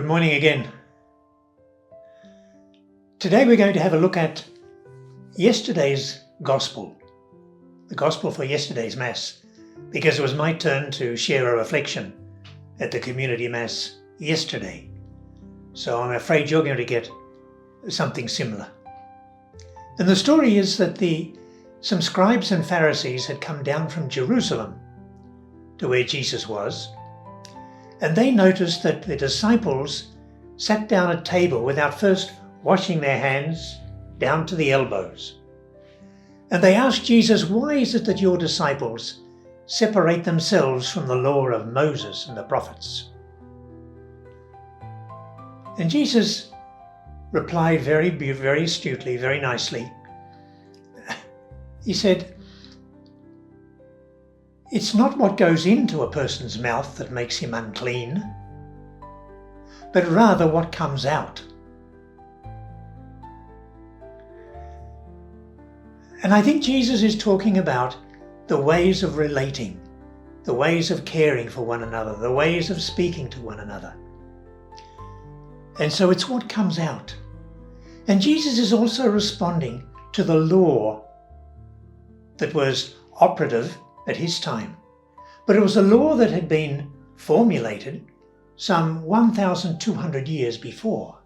morning again. Today we're going to have a look at yesterday's Gospel, the Gospel for yesterday's Mass, because it was my turn to share a reflection at the Community Mass yesterday. So I'm afraid you're going to get something similar. And the story is that some scribes and Pharisees had come down from Jerusalem to where Jesus was, and they noticed that the disciples sat down at table without first washing their hands down to the elbows. And they asked Jesus, "Why is it that your disciples separate themselves from the law of Moses and the prophets?" And Jesus replied very astutely, very nicely. He said, "It's not what goes into a person's mouth that makes him unclean, but rather what comes out." And I think Jesus is talking about the ways of relating, the ways of caring for one another, the ways of speaking to one another. And so it's what comes out. And Jesus is also responding to the law that was operative at his time. But it was a law that had been formulated some 1,200 years before.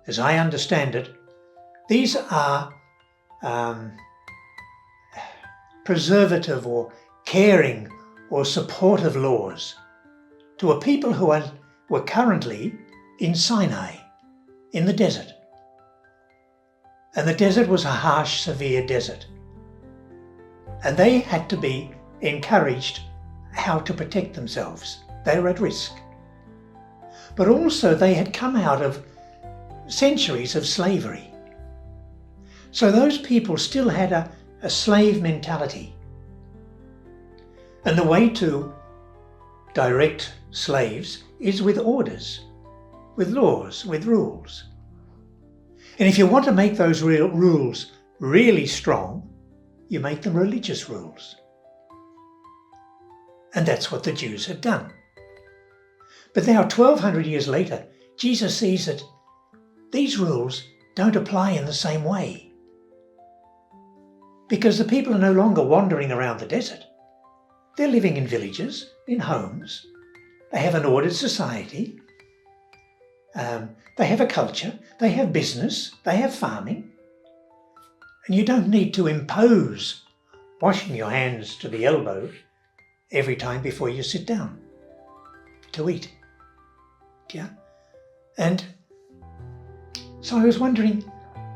As I understand it, these are preservative or caring or supportive laws to a people who were currently in Sinai, in the desert. And the desert was a harsh, severe desert. And they had to be encouraged how to protect themselves. They were at risk. But also they had come out of centuries of slavery. So those people still had a slave mentality. And the way to direct slaves is with orders, with laws, with rules. And if you want to make those rules really strong, you make them religious rules. And that's what the Jews had done. But now, 1,200 years later, Jesus sees that these rules don't apply in the same way. Because the people are no longer wandering around the desert. They're living in villages, in homes. They have an ordered society. They have a culture. They have business. They have farming. And you don't need to impose washing your hands to the elbow every time before you sit down to eat. Yeah? And so I was wondering,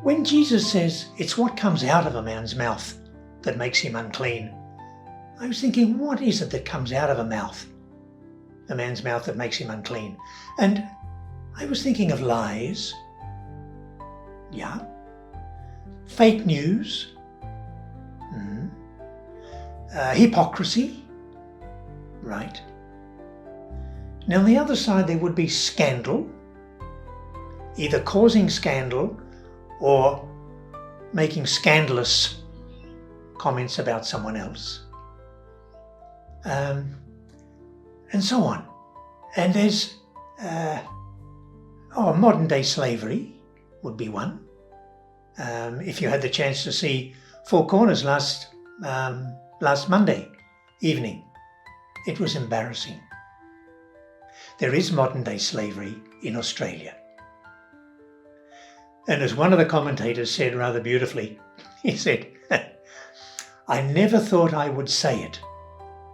when Jesus says it's what comes out of a man's mouth that makes him unclean, I was thinking, what is it that comes out of a man's mouth that makes him unclean? And I was thinking of lies. Yeah. Fake news, hypocrisy, right? Now on the other side there would be scandal, either causing scandal or making scandalous comments about someone else, and so on. And there's modern day slavery would be one. If you had the chance to see Four Corners last Monday evening, it was embarrassing. There is modern day slavery in Australia. And as one of the commentators said rather beautifully, he said, "I never thought I would say it,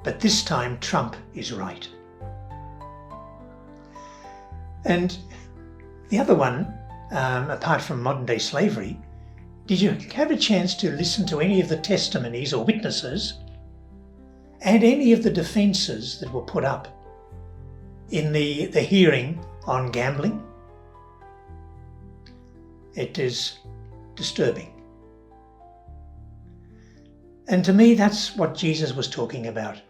but this time Trump is right." And the other one, apart from modern day slavery, did you have a chance to listen to any of the testimonies or witnesses and any of the defences that were put up in the hearing on gambling? It is disturbing. And to me, that's what Jesus was talking about.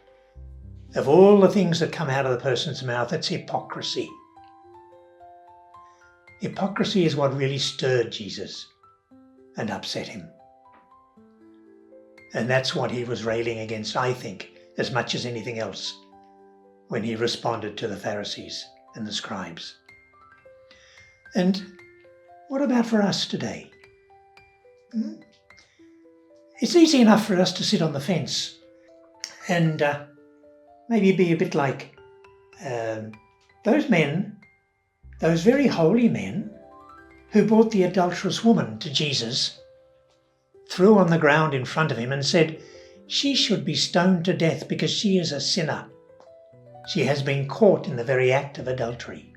Of all the things that come out of the person's mouth, it's hypocrisy. Hypocrisy is what really stirred Jesus and upset him. And that's what he was railing against, I think, as much as anything else, when he responded to the Pharisees and the scribes. And what about for us today? It's easy enough for us to sit on the fence and maybe be a bit like those men, those very holy men who brought the adulterous woman to Jesus, threw on the ground in front of him and said, "She should be stoned to death because she is a sinner. She has been caught in the very act of adultery."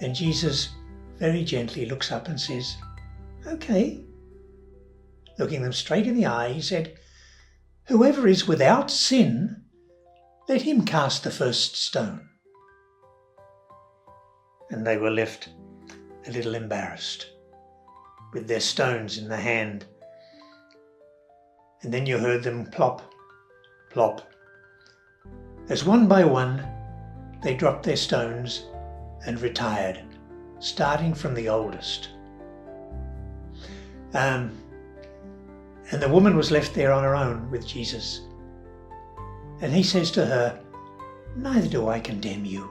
And Jesus very gently looks up and says, "Okay." Looking them straight in the eye, he said, "Whoever is without sin, let him cast the first stone." And they were left a little embarrassed with their stones in the hand. And then you heard them plop, plop, as one by one they dropped their stones and retired, starting from the oldest. And the woman was left there on her own with Jesus. And he says to her, "Neither do I condemn you.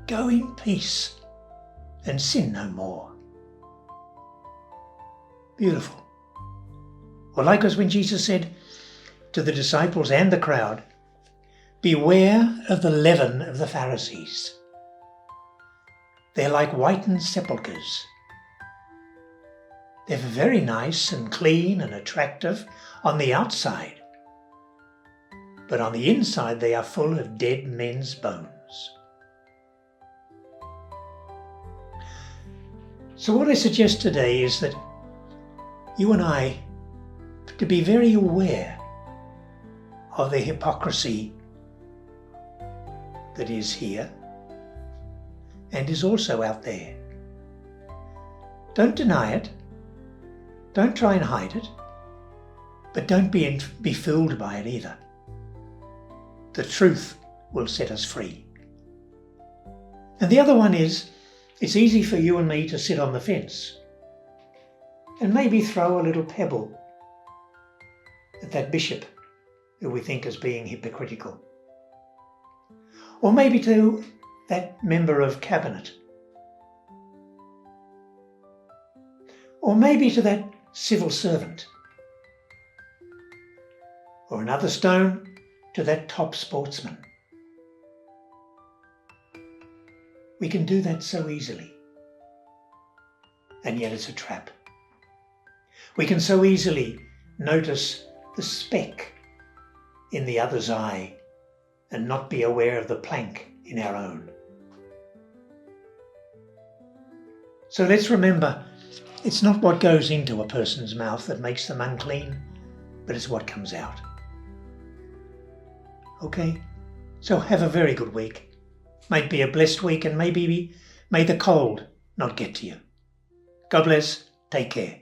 Go in peace and sin no more." Beautiful. Or likewise when Jesus said to the disciples and the crowd, "Beware of the leaven of the Pharisees. They're like whitened sepulchres. They're very nice and clean and attractive on the outside, but on the inside they are full of dead men's bones." So what I suggest today is that you and I to be very aware of the hypocrisy that is here and is also out there. Don't deny it. Don't try and hide it. But don't be fooled by it either. The truth will set us free. And the other one is, it's easy for you and me to sit on the fence and maybe throw a little pebble at that bishop who we think is being hypocritical. Or maybe to that member of cabinet. Or maybe to that civil servant. Or another stone to that top sportsman. We can do that so easily. And yet it's a trap. We can so easily notice the speck in the other's eye and not be aware of the plank in our own. So let's remember, it's not what goes into a person's mouth that makes them unclean, but it's what comes out. Okay? So have a very good week. May it be a blessed week, and may the cold not get to you. God bless. Take care.